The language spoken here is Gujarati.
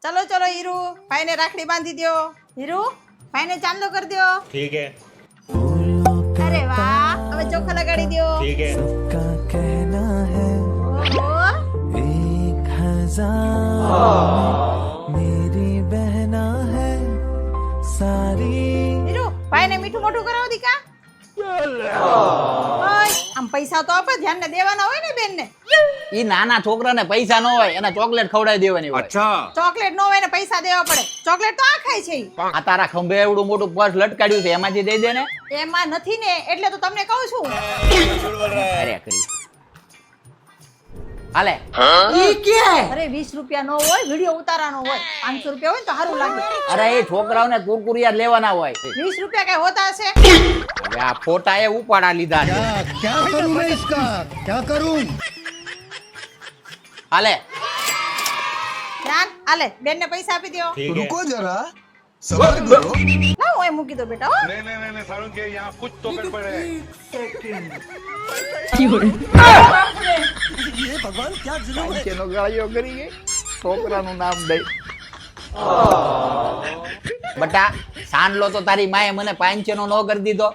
चलो चलो हीरू भाई ने राखड़ी बांधी दियो हीरू भाई ने चांदो कर दियो ठीक है अरे वाह अब चोखा लगाड़ी दियो ठीक है सबका कहना है ओहो 1000 मेरी बहना है सारी हीरू भाई ने मीठू मोठू कराओ दीका ઓય આમ પૈસા તો આપે ધ્યાન ને દેવાના હોય ને બેન ને ઈ નાના છોકરાને પૈસા ન હોય એને ચોકલેટ ખવડાવી દેવાની હોય. अच्छा ચોકલેટ નો હોય ને પૈસા દેવા પડે ચોકલેટ તો આ ખાય છે ઈ. આ તારા ખંભે એવડું મોટું પર્સ લટકાડ્યું છે એમાંથી દઈ દે ને. એમાં નથી ને એટલે તો તમને કહું છું અરે કરી હાલે અરે 20 રૂપિયા નો હોય વિડિયો ઉતારવાનો હોય 500 રૂપિયા હોય ને તો સારું લાગે અરે એ છોકરાઓને કુરકુરિયા લેવાના હોય. 20 રૂપિયા કઈ હોતા હશે હવે આ ફોટા એ ઉપાડા લીધા છે. क्या करूं मैं इसका क्या करूं હાલે ધ્યાન આલે બેન ને પૈસા આપી દ્યો ठीक है रुको जरा सबर करो લાવ ઓય મૂકી દો બેટા હો नहीं नहीं नहीं सारुण के यहाँ कुछ तो गड़बड़ है ये भगवान क्या जुलूम है એનો ગાળિયો કરી ગઈ છોકરાનું નામ દઈ બટા સાંડલો તો તારી માએ મને 500 નો કરી દીધો